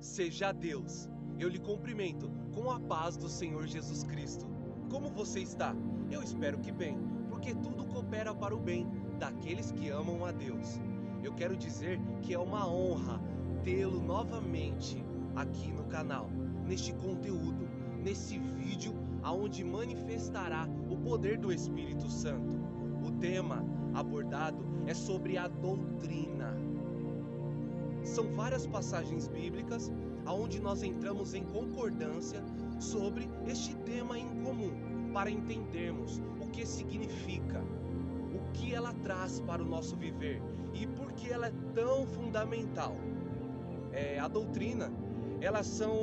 seja Deus. Eu lhe cumprimento com a paz do Senhor Jesus Cristo. Como você está? Eu espero que bem, porque tudo coopera para o bem daqueles que amam a Deus. Eu quero dizer que é uma honra tê-lo novamente aqui no canal, neste conteúdo, nesse vídeo aonde manifestará o poder do Espírito Santo. O tema abordado é sobre a doutrina. São várias passagens bíblicas aonde nós entramos em concordância sobre este tema em comum, para entendermos o que significa, o que ela traz para o nosso viver e por que ela é tão fundamental. A doutrina, elas são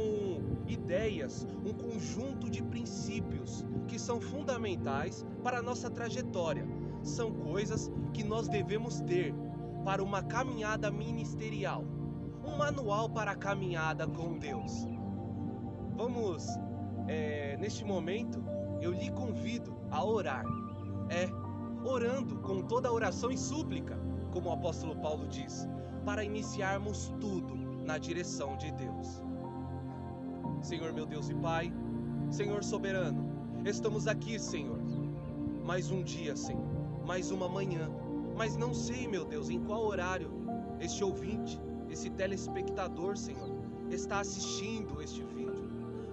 ideias, um conjunto de princípios que são fundamentais para a nossa trajetória. São coisas que nós devemos ter para uma caminhada ministerial, um manual para a caminhada com Deus. Vamos, neste momento, eu lhe convido a orar, orando com toda oração e súplica, como o apóstolo Paulo diz, para iniciarmos tudo na direção de Deus. Senhor meu Deus e Pai, Senhor soberano, estamos aqui, Senhor, mais um dia, Senhor, mais uma manhã, mas não sei, meu Deus, em qual horário este ouvinte, esse telespectador, Senhor, está assistindo este vídeo,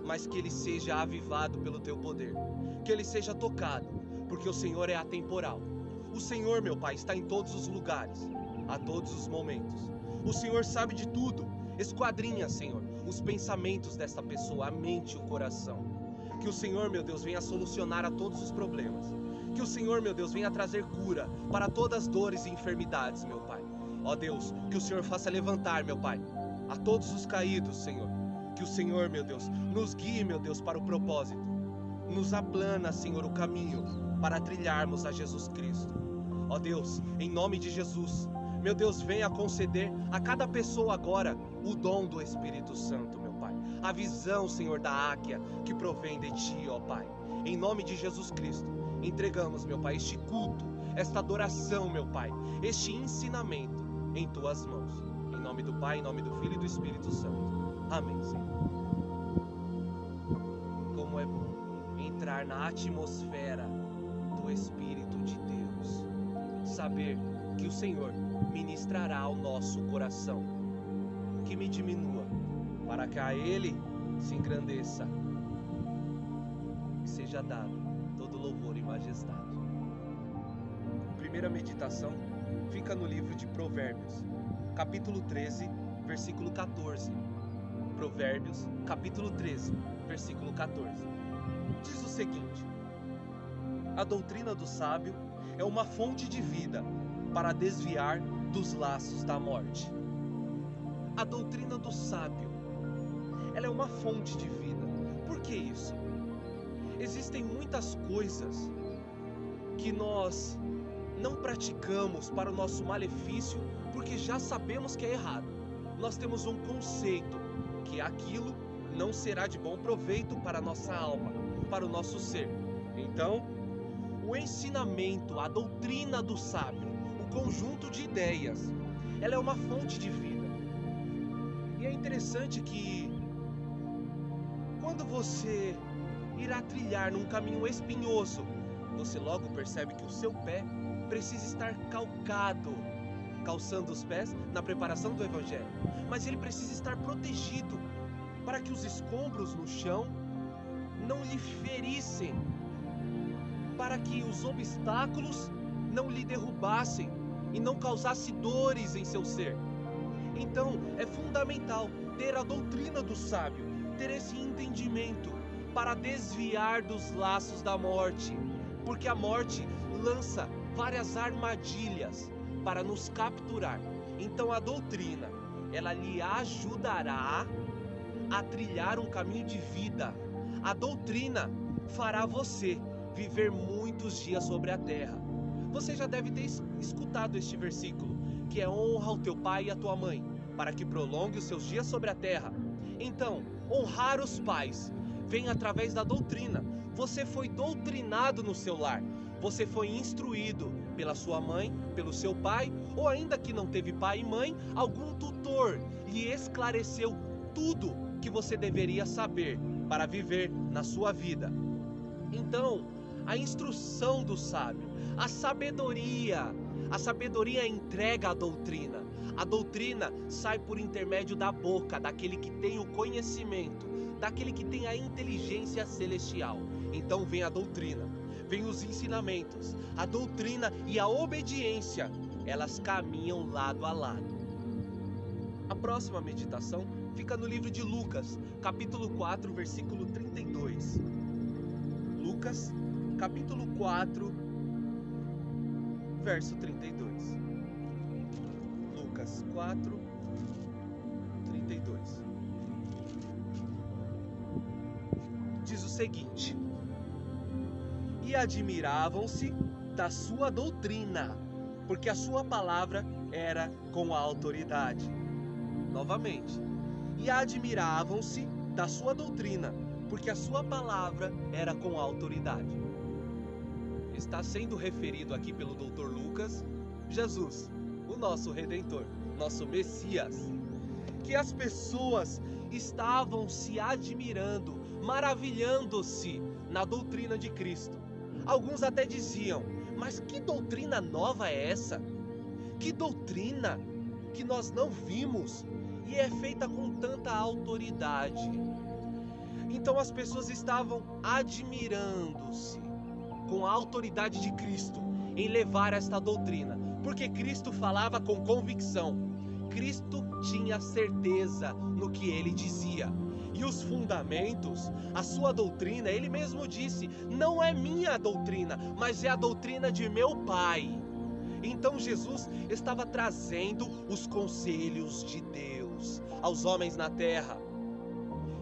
mas que ele seja avivado pelo Teu poder, que ele seja tocado, porque o Senhor é atemporal. O Senhor, meu Pai, está em todos os lugares, a todos os momentos. O Senhor sabe de tudo, esquadrinha, Senhor, os pensamentos desta pessoa, a mente e o coração. Que o Senhor, meu Deus, venha solucionar a todos os problemas. Que o Senhor, meu Deus, venha trazer cura para todas as dores e enfermidades, meu Pai. Ó Deus, que o Senhor faça levantar, meu Pai, a todos os caídos, Senhor. Que o Senhor, meu Deus, nos guie, meu Deus, para o propósito. Nos aplana, Senhor, o caminho para trilharmos a Jesus Cristo. Ó Deus, em nome de Jesus, meu Deus, venha conceder a cada pessoa agora o dom do Espírito Santo, meu Pai. A visão, Senhor, da águia que provém de Ti, ó Pai. Em nome de Jesus Cristo, entregamos, meu Pai, este culto, esta adoração, meu Pai, este ensinamento em Tuas mãos. Em nome do Pai, em nome do Filho e do Espírito Santo. Amém, Senhor. Como é bom entrar na atmosfera do Espírito de Deus. Saber que o Senhor ministrará ao nosso coração. Que me diminua, para que a Ele se engrandeça e seja dado todo louvor e majestade. Primeira meditação fica no livro de Provérbios, capítulo 13, versículo 14. Provérbios, capítulo 13, versículo 14. Diz o seguinte: a doutrina do sábio é uma fonte de vida para desviar dos laços da morte. A doutrina do sábio, ela é uma fonte de vida. Por que isso? Existem muitas coisas que nós não praticamos para o nosso malefício, porque já sabemos que é errado. Nós temos um conceito que aquilo não será de bom proveito para a nossa alma, para o nosso ser. Então, o ensinamento, a doutrina do sábio, o conjunto de ideias, ela é uma fonte de vida. E é interessante que quando você irá trilhar num caminho espinhoso, você logo percebe que o seu pé precisa estar calçando os pés na preparação do Evangelho, mas ele precisa estar protegido para que os escombros no chão não lhe ferissem, para que os obstáculos não lhe derrubassem e não causasse dores em seu ser. Então é fundamental ter a doutrina do sábio, ter esse entendimento para desviar dos laços da morte, porque a morte lança várias armadilhas para nos capturar. Então a doutrina, ela lhe ajudará a trilhar um caminho de vida. A doutrina fará você viver muitos dias sobre a terra. Você já deve ter escutado este versículo, que é: honra o teu pai e a tua mãe, para que prolongue os seus dias sobre a terra. Então, honrar os pais vem através da doutrina. Você foi doutrinado no seu lar, você foi instruído pela sua mãe, pelo seu pai, ou ainda que não teve pai e mãe, algum tutor lhe esclareceu tudo que você deveria saber para viver na sua vida. Então, a instrução do sábio, a sabedoria entrega a doutrina. A doutrina sai por intermédio da boca daquele que tem o conhecimento, daquele que tem a inteligência celestial. Então vem a doutrina, vem os ensinamentos. A doutrina e a obediência, elas caminham lado a lado. A próxima meditação fica no livro de Lucas, capítulo 4, versículo 32. Lucas, capítulo 4, verso 32. Lucas 4, 32. Diz o seguinte: e admiravam-se da sua doutrina, porque a sua palavra era com a autoridade. Novamente, e admiravam-se da sua doutrina, porque a sua palavra era com autoridade. Está sendo referido aqui pelo Dr. Lucas, Jesus, o nosso Redentor, nosso Messias, que as pessoas estavam se admirando, maravilhando-se na doutrina de Cristo. Alguns até diziam: mas que doutrina nova é essa? Que doutrina que nós não vimos e é feita com tanta autoridade. Então as pessoas estavam admirando-se com a autoridade de Cristo em levar esta doutrina, porque Cristo falava com convicção. Cristo tinha certeza no que ele dizia. E os fundamentos, a sua doutrina, ele mesmo disse: não é minha doutrina, mas é a doutrina de meu Pai. Então Jesus estava trazendo os conselhos de Deus aos homens na terra.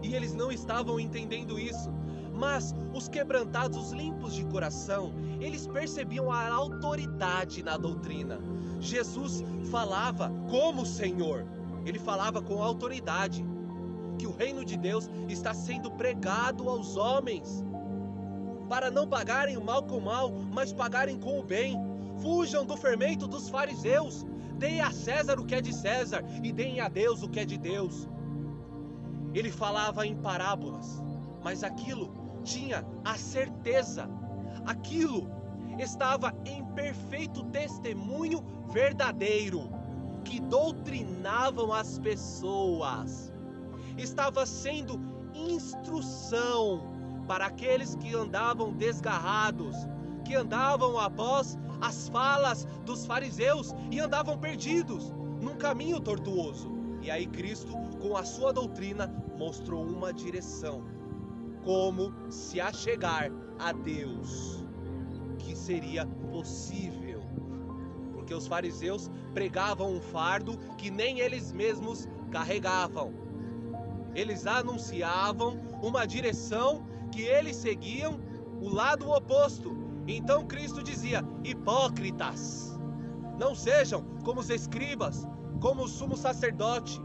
E eles não estavam entendendo isso. Mas os quebrantados, os limpos de coração, eles percebiam a autoridade na doutrina. Jesus falava como Senhor, ele falava com autoridade, que o reino de Deus está sendo pregado aos homens, para não pagarem o mal com o mal, mas pagarem com o bem. Fujam do fermento dos fariseus, deem a César o que é de César e deem a Deus o que é de Deus. Ele falava em parábolas, mas aquilo tinha a certeza, aquilo estava em perfeito testemunho verdadeiro, que doutrinavam as pessoas. Estava sendo instrução para aqueles que andavam desgarrados, que andavam após as falas dos fariseus e andavam perdidos num caminho tortuoso. E aí Cristo, com a sua doutrina, mostrou uma direção, como se achegar a Deus, que seria possível, porque os fariseus pregavam um fardo que nem eles mesmos carregavam. Eles anunciavam uma direção que eles seguiam o lado oposto. Então Cristo dizia: hipócritas, não sejam como os escribas, como o sumo sacerdote.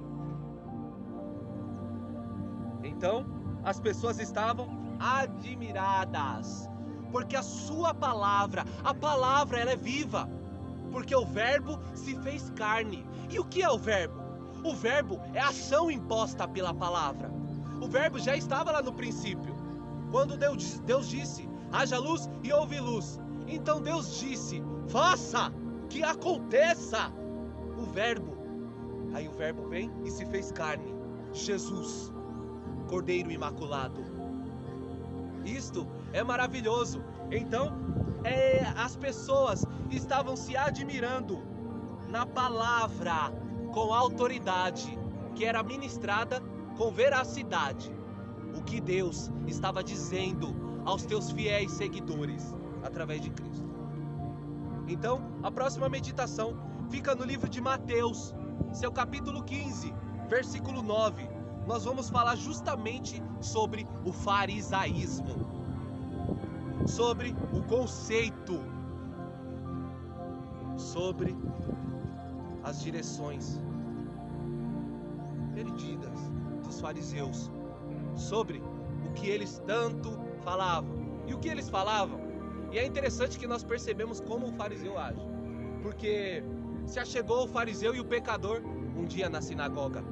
Então as pessoas estavam admiradas, porque a sua palavra, a palavra ela é viva, porque o verbo se fez carne. E o que é o verbo? O verbo é a ação imposta pela palavra. O verbo já estava lá no princípio, quando Deus disse: haja luz e houve luz. Então Deus disse: faça, que aconteça. O verbo, aí o verbo vem e se fez carne, Jesus, Cordeiro Imaculado. Isto é maravilhoso. Então as pessoas estavam se admirando na palavra com autoridade, que era ministrada com veracidade, o que Deus estava dizendo aos teus fiéis seguidores através de Cristo. Então a próxima meditação fica no livro de Mateus, seu capítulo 15, versículo 9. Nós vamos falar justamente sobre o farisaísmo, sobre o conceito, sobre as direções perdidas dos fariseus, sobre o que eles tanto falavam. E o que eles falavam? E é interessante que nós percebemos como o fariseu age, porque se achegou o fariseu e o pecador um dia na sinagoga.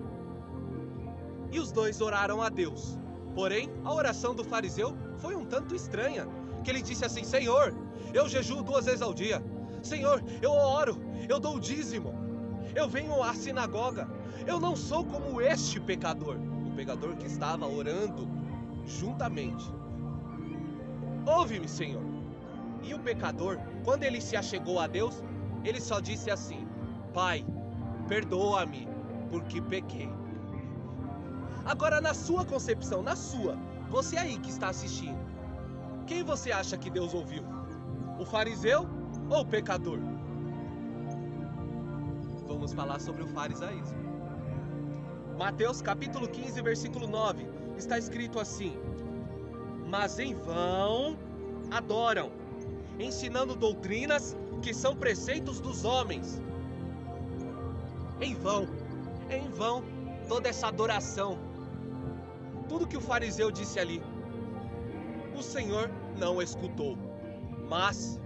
E os dois oraram a Deus. Porém, a oração do fariseu foi um tanto estranha, que ele disse assim: Senhor, eu jejuo 2 vezes ao dia. Senhor, eu oro, eu dou o dízimo, eu venho à sinagoga. Eu não sou como este pecador. O pecador que estava orando juntamente. Ouve-me, Senhor. E o pecador, quando ele se achegou a Deus, ele só disse assim: Pai, perdoa-me, porque pequei. Agora, na sua concepção, você aí que está assistindo, quem você acha que Deus ouviu? O fariseu ou o pecador? Vamos falar sobre o farisaísmo. Mateus capítulo 15, versículo 9, está escrito assim: Mas em vão adoram, ensinando doutrinas que são preceitos dos homens. Em vão toda essa adoração, tudo que o fariseu disse ali, o Senhor não escutou, mas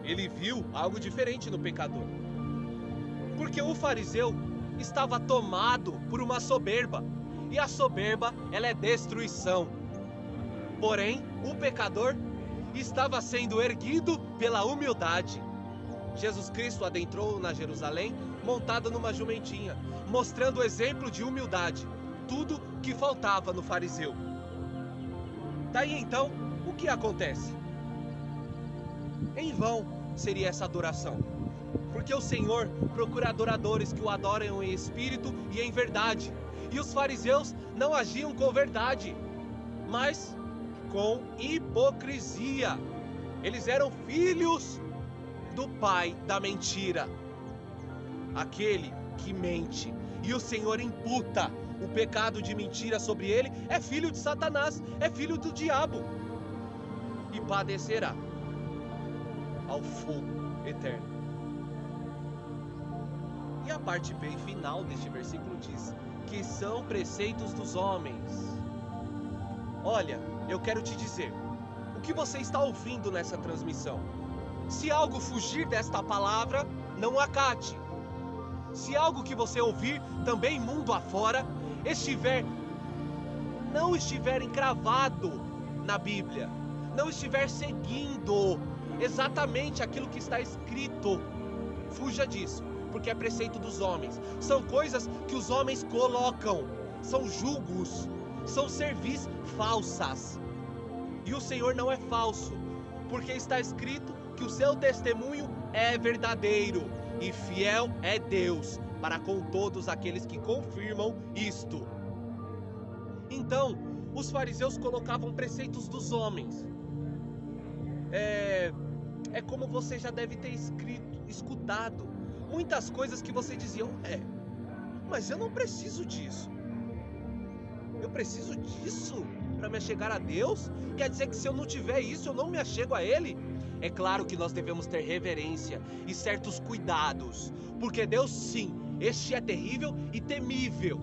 ele viu algo diferente no pecador. Porque o fariseu estava tomado por uma soberba, e a soberba, ela é destruição. Porém, o pecador estava sendo erguido pela humildade. Jesus Cristo adentrou na Jerusalém montado numa jumentinha, mostrando o exemplo de humildade, tudo que faltava no fariseu. Daí então, o que acontece? Em vão seria essa adoração, porque o Senhor procura adoradores que o adoram em espírito e em verdade, e os fariseus não agiam com verdade, mas com hipocrisia. Eles eram filhos do pai da mentira, aquele que mente, e o Senhor imputa o pecado de mentira sobre ele. É filho de Satanás, é filho do diabo, e padecerá ao fogo eterno. E a parte bem final deste versículo diz que são preceitos dos homens. Olha, eu quero te dizer, o que você está ouvindo nessa transmissão, se algo fugir desta palavra, não acate. Se algo que você ouvir também mundo afora não estiver encravado na Bíblia, não estiver seguindo exatamente aquilo que está escrito, fuja disso, porque é preceito dos homens. São coisas que os homens colocam, são julgos, são cervis falsas. E o Senhor não é falso, porque está escrito que o seu testemunho é verdadeiro, e fiel é Deus para com todos aqueles que confirmam isto. Então, os fariseus colocavam preceitos dos homens. É como você já deve ter escutado muitas coisas que você dizia: mas eu não preciso disso. Eu preciso disso para me achegar a Deus? Quer dizer que se eu não tiver isso, eu não me achego a Ele? É claro que nós devemos ter reverência e certos cuidados, porque Deus, sim, este é terrível e temível.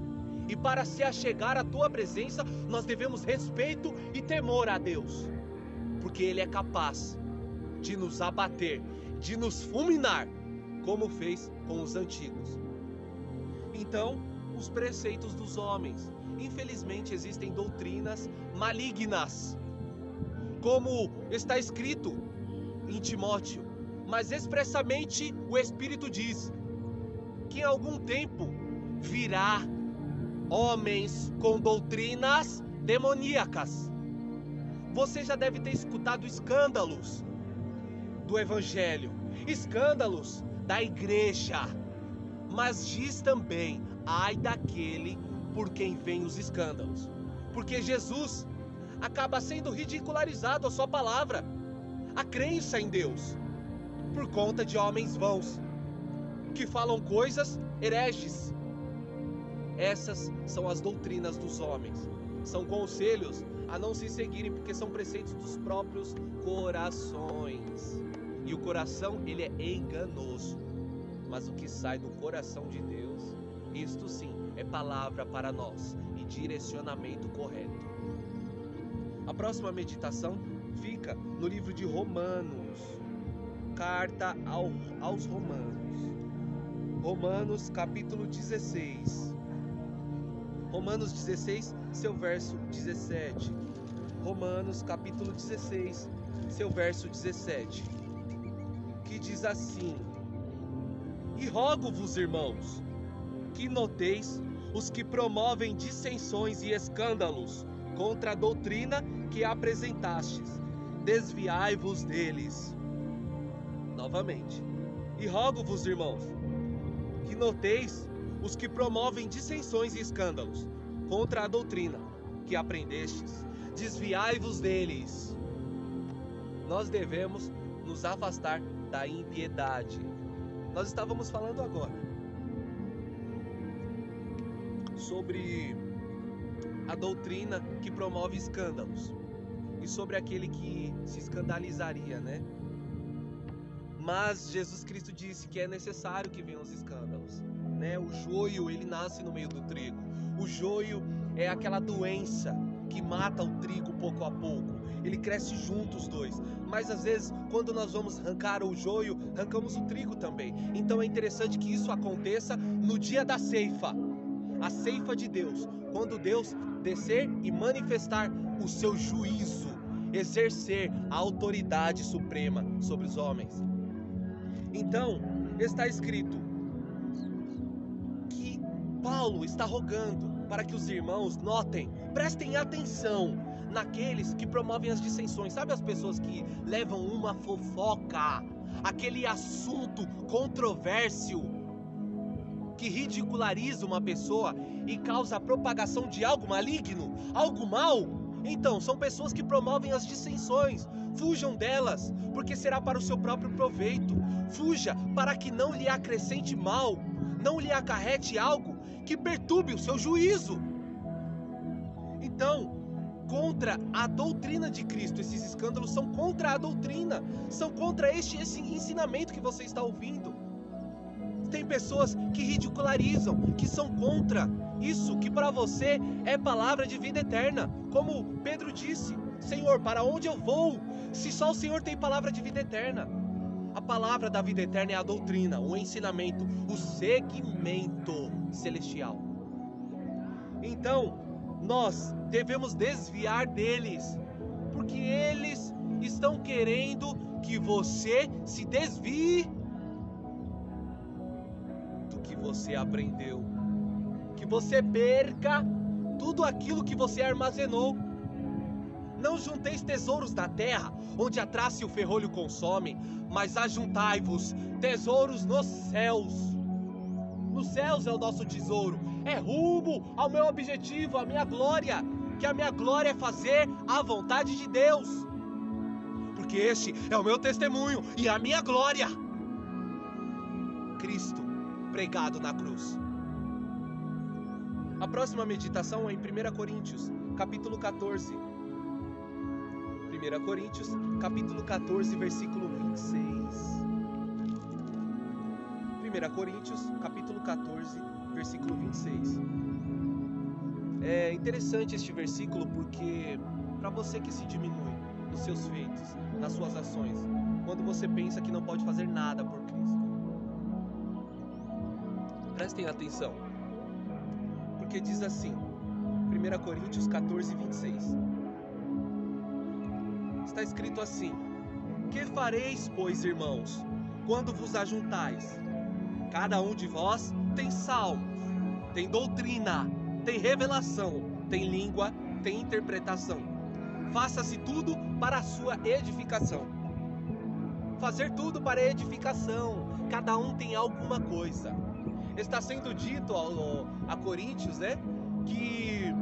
E para se achegar à tua presença, nós devemos respeito e temor a Deus, porque Ele é capaz de nos abater, de nos fulminar, como fez com os antigos. Então, os preceitos dos homens. Infelizmente existem doutrinas malignas, como está escrito em Timóteo, mas expressamente o Espírito diz que em algum tempo virá homens com doutrinas demoníacas. Você já deve ter escutado escândalos do Evangelho, escândalos da igreja, mas diz também: ai daquele por quem vem os escândalos, porque Jesus acaba sendo ridicularizado a sua palavra, a crença em Deus, por conta de homens vãos, que falam coisas hereges. Essas são as doutrinas dos homens, são conselhos a não se seguirem, porque são preceitos dos próprios corações, e o coração, ele é enganoso, mas o que sai do coração de Deus, isto sim, é palavra para nós e direcionamento correto. A próxima meditação fica no livro de Romanos, carta aos Romanos, Romanos capítulo 16. Romanos 16, seu verso 17. Romanos capítulo 16, seu verso 17. Que diz assim: E rogo-vos, irmãos, que noteis os que promovem dissensões e escândalos contra a doutrina que apresentastes. Desviai-vos deles. Novamente. E rogo-vos, irmãos, que noteis os que promovem dissensões e escândalos contra a doutrina que aprendestes. Desviai-vos deles. Nós devemos nos afastar da impiedade. Nós estávamos falando agora sobre a doutrina que promove escândalos e sobre aquele que se escandalizaria, né? Mas Jesus Cristo disse que é necessário que venham os escândalos, né? O joio, ele nasce no meio do trigo. O joio é aquela doença que mata o trigo pouco a pouco. Ele cresce junto os dois. Mas às vezes, quando nós vamos arrancar o joio, arrancamos o trigo também. Então é interessante que isso aconteça no dia da ceifa. A ceifa de Deus. Quando Deus descer e manifestar o seu juízo, exercer a autoridade suprema sobre os homens. Então, está escrito que Paulo está rogando para que os irmãos notem, prestem atenção naqueles que promovem as dissensões. Sabe as pessoas que levam uma fofoca, aquele assunto controvérsio, que ridiculariza uma pessoa e causa a propagação de algo maligno, algo mal? Então, são pessoas que promovem as dissensões. Fujam delas, porque será para o seu próprio proveito. Fuja para que não lhe acrescente mal, não lhe acarrete algo que perturbe o seu juízo. Então, contra a doutrina de Cristo, esses escândalos são contra a doutrina, são contra esse ensinamento que você está ouvindo. Tem pessoas que ridicularizam, que são contra isso, que para você é palavra de vida eterna. Como Pedro disse: Senhor, para onde eu vou, se só o Senhor tem palavra de vida eterna? A palavra da vida eterna é a doutrina, o ensinamento, o segmento celestial. Então, nós devemos desviar deles, porque eles estão querendo que você se desvie do que você aprendeu, que você perca tudo aquilo que você armazenou. Não junteis tesouros na terra, onde a traça e o ferrolho consomem, mas ajuntai-vos tesouros nos céus. Nos céus é o nosso tesouro, é rumo ao meu objetivo, à minha glória, que a minha glória é fazer a vontade de Deus, porque este é o meu testemunho e a minha glória. Cristo pregado na cruz. A próxima meditação é em 1 Coríntios, capítulo 14. 1 Coríntios, capítulo 14, versículo 26. 1 Coríntios, capítulo 14, versículo 26. É interessante este versículo porque, para você que se diminui nos seus feitos, nas suas ações, quando você pensa que não pode fazer nada por Cristo, prestem atenção, porque diz assim, 1 Coríntios 14, 26. Está escrito assim: Que fareis, pois, irmãos, quando vos ajuntais? Cada um de vós tem salmos, tem doutrina, tem revelação, tem língua, tem interpretação. Faça-se tudo para a sua edificação. Fazer tudo para a edificação. Cada um tem alguma coisa. Está sendo dito a Coríntios, né, que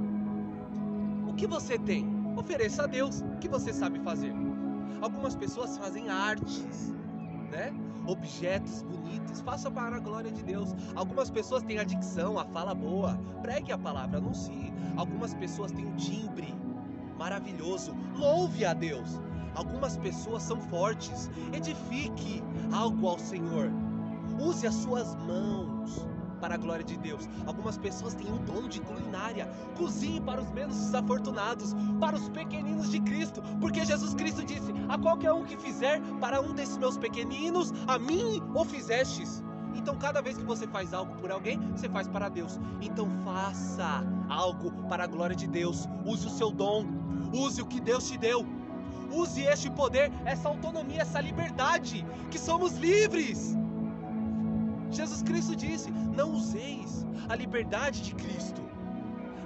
o que você tem, ofereça a Deus, o que você sabe fazer. Algumas pessoas fazem artes, né, objetos bonitos, faça para a glória de Deus. Algumas pessoas têm a dicção, a fala boa, pregue a palavra, anuncie. Algumas pessoas têm um timbre maravilhoso, louve a Deus. Algumas pessoas são fortes, edifique algo ao Senhor. Use as suas mãos para a glória de Deus. Algumas pessoas têm um dom de culinária. Cozinhe para os menos desafortunados, para os pequeninos de Cristo, porque Jesus Cristo disse: a qualquer um que fizer para um desses meus pequeninos, a mim o fizestes. Então cada vez que você faz algo por alguém, você faz para Deus. Então faça algo para a glória de Deus. Use o seu dom, use o que Deus te deu. Use este poder, essa autonomia, essa liberdade, que somos livres. Jesus Cristo disse: não useis a liberdade de Cristo.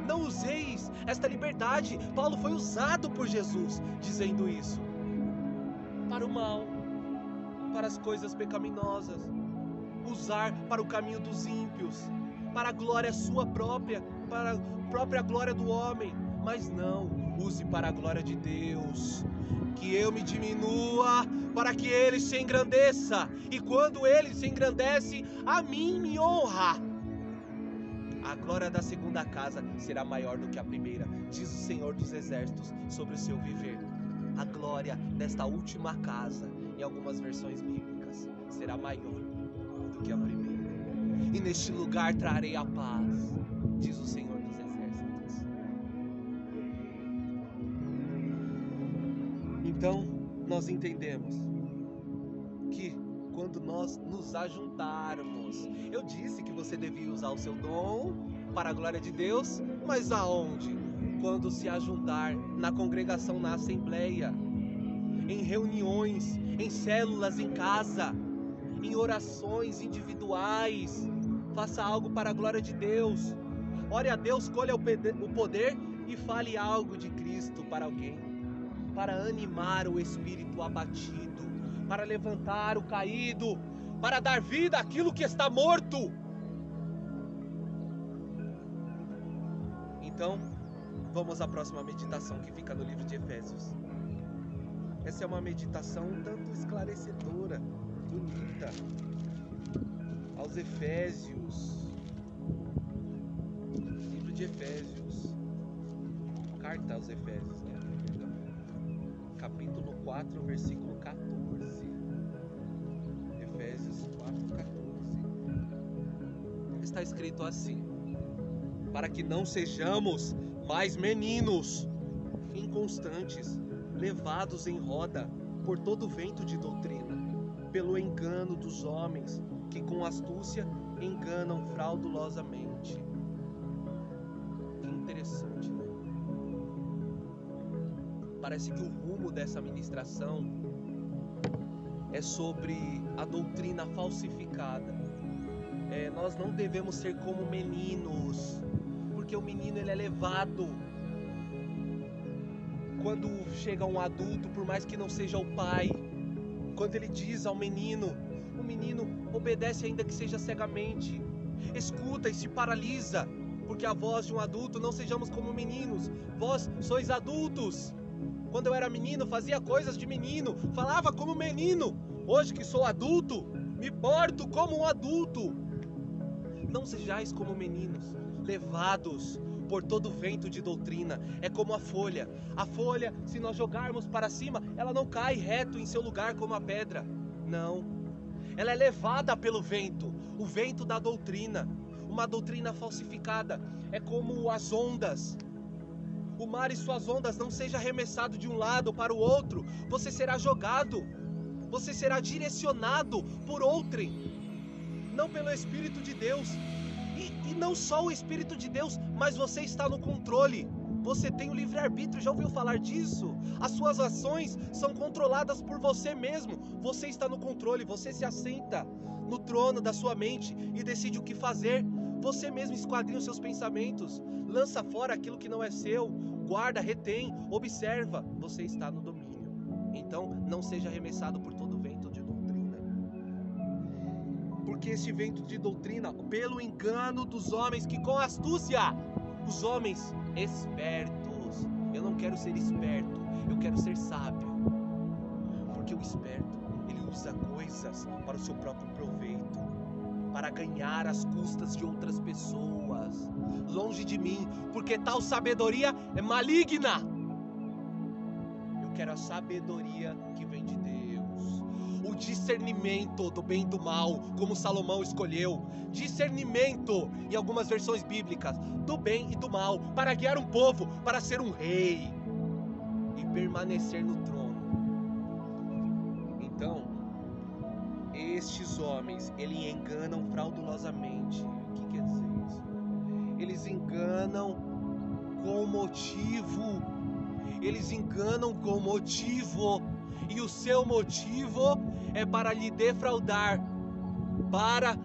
Não useis esta liberdade. Paulo foi usado por Jesus dizendo isso. Para o mal, para as coisas pecaminosas. Usar para o caminho dos ímpios, para a glória sua própria, para a própria glória do homem. Mas não, use para a glória de Deus. Que eu me diminua, para que Ele se engrandeça. E quando Ele se engrandece, a mim me honra. A glória da segunda casa será maior do que a primeira, diz o Senhor dos Exércitos sobre o seu viver. A glória desta última casa, em algumas versões bíblicas, será maior do que a primeira. E neste lugar trarei a paz, diz o Senhor dos Exércitos. Então, nós entendemos que quando nós nos ajuntarmos, eu disse que você devia usar o seu dom para a glória de Deus, mas aonde? Quando se ajuntar na congregação, na assembleia, em reuniões, em células, em casa, em orações individuais. Faça algo para a glória de Deus. Ore a Deus, colha o poder e fale algo de Cristo para alguém, para animar o espírito abatido, para levantar o caído, para dar vida àquilo que está morto. Então, vamos à próxima meditação, que fica no livro de Efésios. Essa é uma meditação um tanto esclarecedora, bonita. Aos Efésios, livro de Efésios, carta aos Efésios, né? Perdão. Capítulo 4, versículo 14. Efésios 4, 14. Está escrito assim: para que não sejamos mais meninos, inconstantes, levados em roda por todo vento de doutrina, pelo engano dos homens, que com astúcia enganam fraudulosamente. Que interessante, né? Parece que o rumo dessa ministração é sobre a doutrina falsificada. Nós não devemos ser como meninos, porque o menino ele é levado. Quando chega um adulto, por mais que não seja o pai, quando ele diz ao menino, o menino obedece ainda que seja cegamente, escuta e se paralisa, porque a voz de um adulto. Não sejamos como meninos, vós sois adultos. Quando eu era menino, fazia coisas de menino, falava como menino. Hoje que sou adulto, me porto como um adulto. Não sejais como meninos, levados por todo vento de doutrina. É como a folha. A folha, se nós jogarmos para cima, ela não cai reto em seu lugar como a pedra. Não. Ela é levada pelo vento. O vento da doutrina. Uma doutrina falsificada. É como as ondas. O mar e suas ondas. Não seja arremessado de um lado para o outro. Você será jogado. Você será direcionado por outrem. Não pelo Espírito de Deus. E não só o Espírito de Deus, mas você está no controle. Você tem o livre-arbítrio, já ouviu falar disso? As suas ações são controladas por você mesmo. Você está no controle, você se assenta no trono da sua mente e decide o que fazer. Você mesmo esquadrinha os seus pensamentos, lança fora aquilo que não é seu, guarda, retém, observa. Você está no domínio. Então, não seja arremessado por todo vento de doutrina. Porque esse vento de doutrina, pelo engano dos homens que com astúcia, os homens espertos. Eu não quero ser esperto, eu quero ser sábio. Porque o esperto, ele usa coisas para o seu próprio proveito, para ganhar às custas de outras pessoas. Longe de mim, porque tal sabedoria é maligna. Eu quero a sabedoria que vem de Deus. O discernimento do bem e do mal, como Salomão escolheu. Discernimento, em algumas versões bíblicas, do bem e do mal, para guiar um povo, para ser um rei e permanecer no trono. Então, estes homens, eles enganam fraudulosamente. O que quer dizer isso? Eles enganam com motivo. Eles enganam com motivo. E o seu motivo é para lhe defraudar, para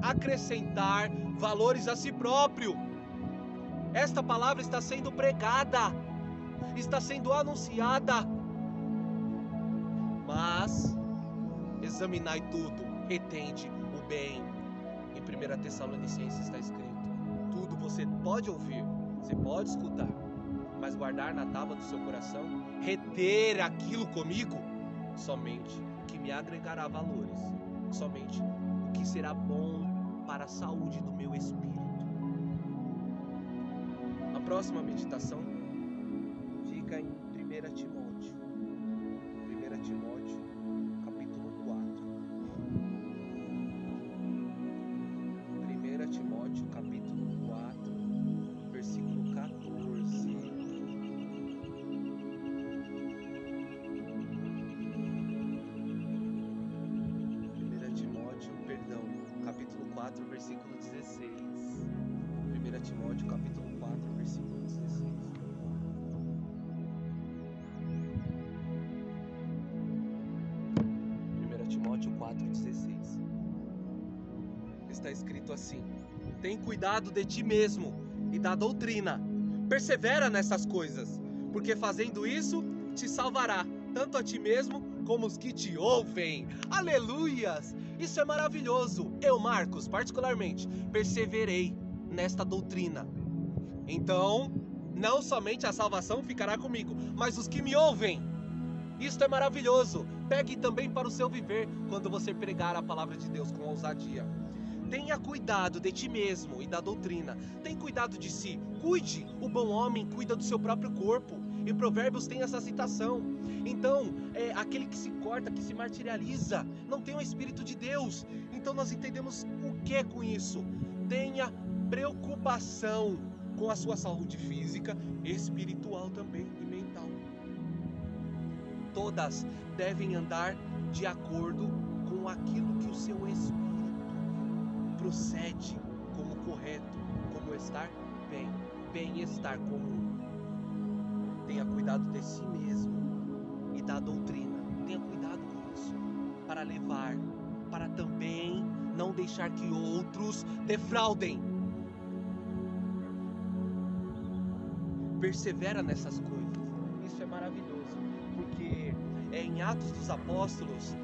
acrescentar valores a si próprio. Esta palavra está sendo pregada, está sendo anunciada. Mas examinai tudo, retende o bem. Em 1 Tessalonicenses está escrito: tudo você pode ouvir, você pode escutar, mas guardar na tábua do seu coração, reter aquilo comigo, somente o que me agregará valores, somente o que será bom para a saúde do meu espírito. A próxima meditação fica em 1 Timóteo. 1 Timóteo, capítulo 4. 1 Timóteo, capítulo 4, versículo 14. 1 Timóteo, perdão, capítulo 4, versículo 16. 1 Timóteo, capítulo 4, versículo 16. 1 Timóteo 4,16. Está escrito assim: tem cuidado de ti mesmo e da doutrina. Persevera nessas coisas, porque fazendo isso te salvará, tanto a ti mesmo como os que te ouvem. Aleluias! Isso é maravilhoso. Eu, Marcos, particularmente, perseverei nesta doutrina. Então, não somente a salvação ficará comigo, mas os que me ouvem. Isto é maravilhoso. Pegue também para o seu viver quando você pregar a palavra de Deus com ousadia. Tenha cuidado de ti mesmo e da doutrina. Tenha cuidado de si. Cuide. O bom homem cuida do seu próprio corpo. Em Provérbios tem essa citação. Então, aquele que se corta, que se martirializa, não tem o Espírito de Deus. Então nós entendemos o que com isso? Tenha preocupação com a sua saúde física, espiritual também e mental. Todas devem andar de acordo com aquilo que o seu espírito procede como correto, como estar bem, bem-estar comum. Tenha cuidado de si mesmo e da doutrina. Tenha cuidado com isso, para levar, para também não deixar que outros defraudem. Persevera nessas coisas. Isso é maravilhoso, porque em Atos dos Apóstolos,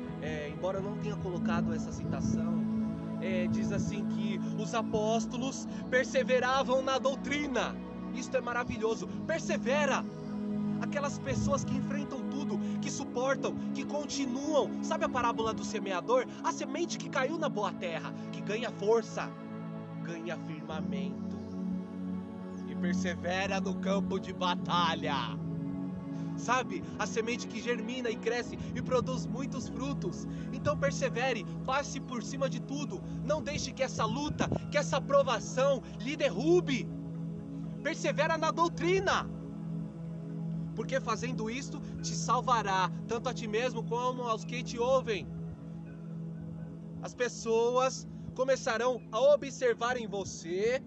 embora eu não tenha colocado essa citação, diz assim que os apóstolos perseveravam na doutrina. Isto é maravilhoso. Persevera. Aquelas pessoas que enfrentam tudo, que suportam, que continuam. Sabe a parábola do semeador? A semente que caiu na boa terra, que ganha força, ganha firmamento e persevera no campo de batalha. Sabe, a semente que germina e cresce e produz muitos frutos. Então persevere, passe por cima de tudo. Não deixe que essa luta, que essa provação lhe derrube. Persevera na doutrina, porque fazendo isto te salvará, tanto a ti mesmo como aos que te ouvem. As pessoas começarão a observar em você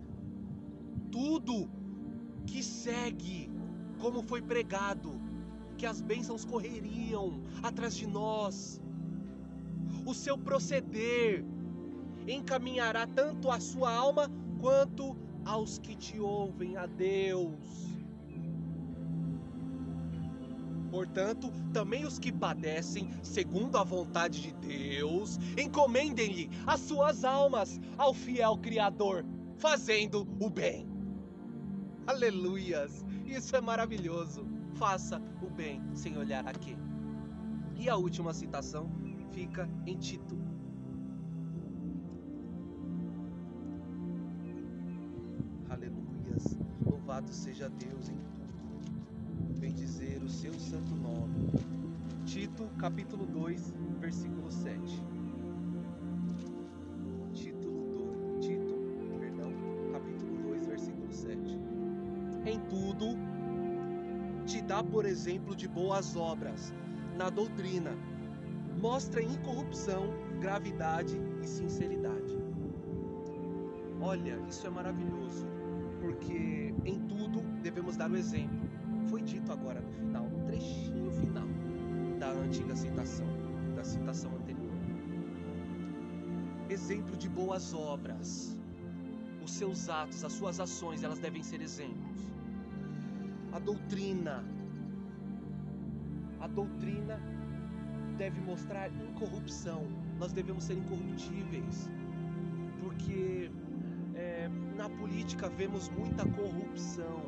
tudo que segue como foi pregado, que as bênçãos correriam atrás de nós. O seu proceder encaminhará tanto a sua alma quanto aos que te ouvem, a Deus. Portanto, também os que padecem segundo a vontade de Deus, encomendem-lhe as suas almas ao fiel Criador, fazendo o bem. Aleluias! Isso é maravilhoso. Faça o bem sem olhar a quê. E a última citação fica em Tito. Aleluias! Louvado seja Deus em tudo. Bendizer o seu santo nome. Tito, capítulo 2, versículo 7. Capítulo 2, versículo 7. Em tudo, te dá por exemplo de boas obras, na doutrina, mostra incorrupção, gravidade e sinceridade. Olha, isso é maravilhoso, porque em tudo devemos dar o exemplo. Foi dito agora no final, no trechinho final da antiga citação, da citação anterior. Exemplo de boas obras. Os seus atos, as suas ações, elas devem ser exemplos. A doutrina deve mostrar incorrupção. Nós devemos ser incorruptíveis, porque na política vemos muita corrupção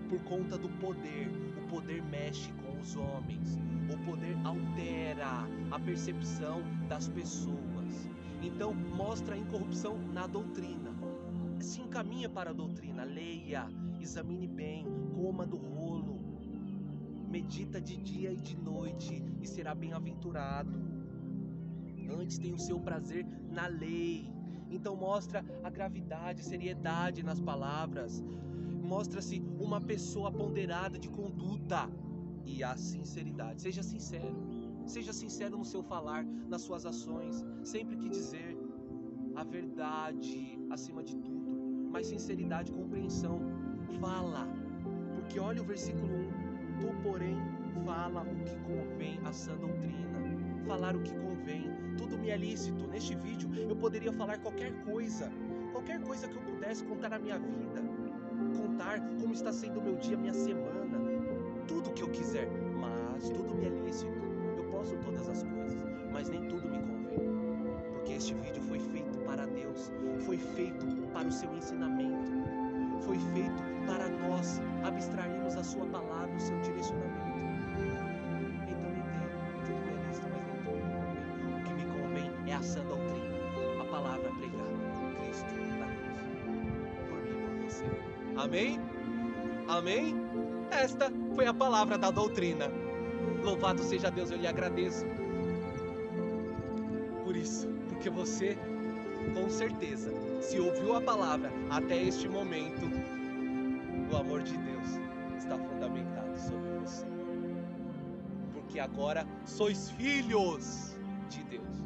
por conta do poder. O poder mexe com os homens, o poder altera a percepção das pessoas. Então mostra a incorrupção na doutrina. Se encaminha para a doutrina, leia, examine bem, coma do rolo, medita de dia e de noite e será bem-aventurado. Antes tem o seu prazer na lei. Então mostra a gravidade, seriedade nas palavras. Mostra-se uma pessoa ponderada de conduta e a sinceridade. Seja sincero no seu falar, nas suas ações. Sempre que dizer a verdade acima de tudo, mas sinceridade, compreensão. Fala, porque olha o versículo 1. Tu, porém, fala o que convém à sã doutrina. Falar o que convém. Tudo me é lícito. Neste vídeo eu poderia falar qualquer coisa que eu pudesse, contar a minha vida, contar como está sendo o meu dia, minha semana, tudo que eu quiser, mas tudo me é lícito. Eu posso todas as coisas, mas nem tudo me convém, porque este vídeo foi feito para Deus, foi feito para o seu ensinamento, foi feito para nós abstrairmos a sua palavra, o seu direcionamento. Então entenda, tudo me é lícito, mas nem tudo me convém. O que me convém é a sã doutrina, a palavra pregada, Cristo na cruz, por mim e por você. Amém? Amém? Esta foi a palavra da doutrina. Louvado seja Deus, eu lhe agradeço por isso, porque você, com certeza, se ouviu a palavra até este momento, o amor de Deus está fundamentado sobre você, porque agora sois filhos de Deus.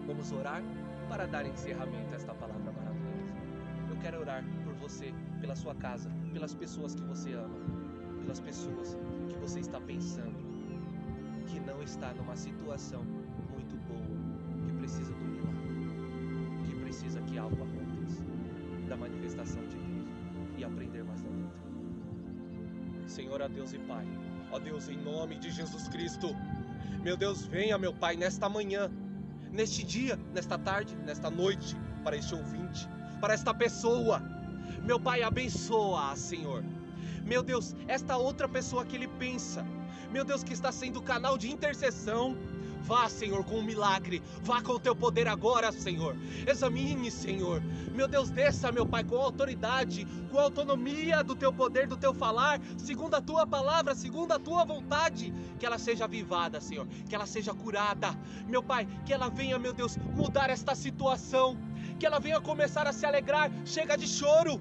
Vamos orar para dar encerramento a esta palavra maravilhosa. Eu quero orar por você, pela sua casa, pelas pessoas que você ama, pelas pessoas que você está pensando que não está numa situação muito boa, que precisa do milagre, que precisa que algo aconteça, da manifestação de Deus e aprender mais da doutrina. Senhor, ó Deus e Pai, ó Deus, em nome de Jesus Cristo, meu Deus, venha, meu Pai, nesta manhã, neste dia, nesta tarde, nesta noite, para este ouvinte, para esta pessoa. Meu Pai, abençoa, Senhor. Meu Deus, esta outra pessoa que ele pensa, meu Deus, que está sendo canal de intercessão, vá, Senhor, com um milagre, vá com o teu poder agora, Senhor. Examine, Senhor. Meu Deus, desça, meu Pai, com autoridade, com autonomia do teu poder, do teu falar, segundo a tua palavra, segundo a tua vontade, que ela seja avivada, Senhor, que ela seja curada, meu Pai, que ela venha, meu Deus, mudar esta situação, que ela venha começar a se alegrar, chega de choro,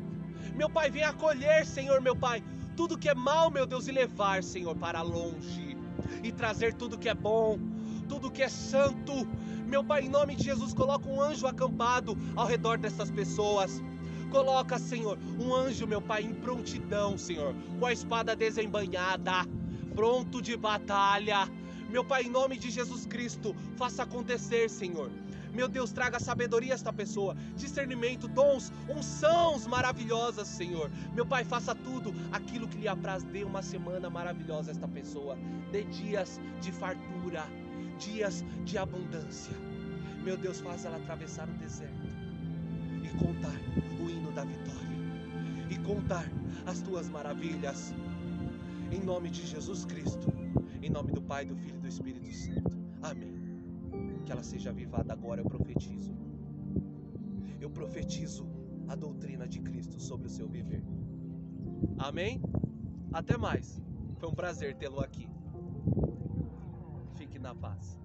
meu Pai, venha acolher, Senhor, meu Pai, tudo que é mal, meu Deus, e levar, Senhor, para longe, e trazer tudo que é bom, tudo que é santo. Meu Pai, em nome de Jesus, coloca um anjo acampado ao redor dessas pessoas. Coloca, Senhor, um anjo, meu Pai, em prontidão, Senhor, com a espada desembainhada, pronto de batalha. Meu Pai, em nome de Jesus Cristo, faça acontecer, Senhor. Meu Deus, traga sabedoria a esta pessoa, discernimento, dons, unções maravilhosas, Senhor. Meu Pai, faça tudo aquilo que lhe apraz. Dê uma semana maravilhosa a esta pessoa. Dê dias de fartura, dias de abundância. Meu Deus, faz ela atravessar o deserto e contar o hino da vitória, e contar as tuas maravilhas. Em nome de Jesus Cristo, em nome do Pai, do Filho e do Espírito Santo. Amém. Que ela seja avivada agora, eu profetizo. Eu profetizo a doutrina de Cristo sobre o seu viver. Amém? Até mais. Foi um prazer tê-lo aqui. Fique na paz.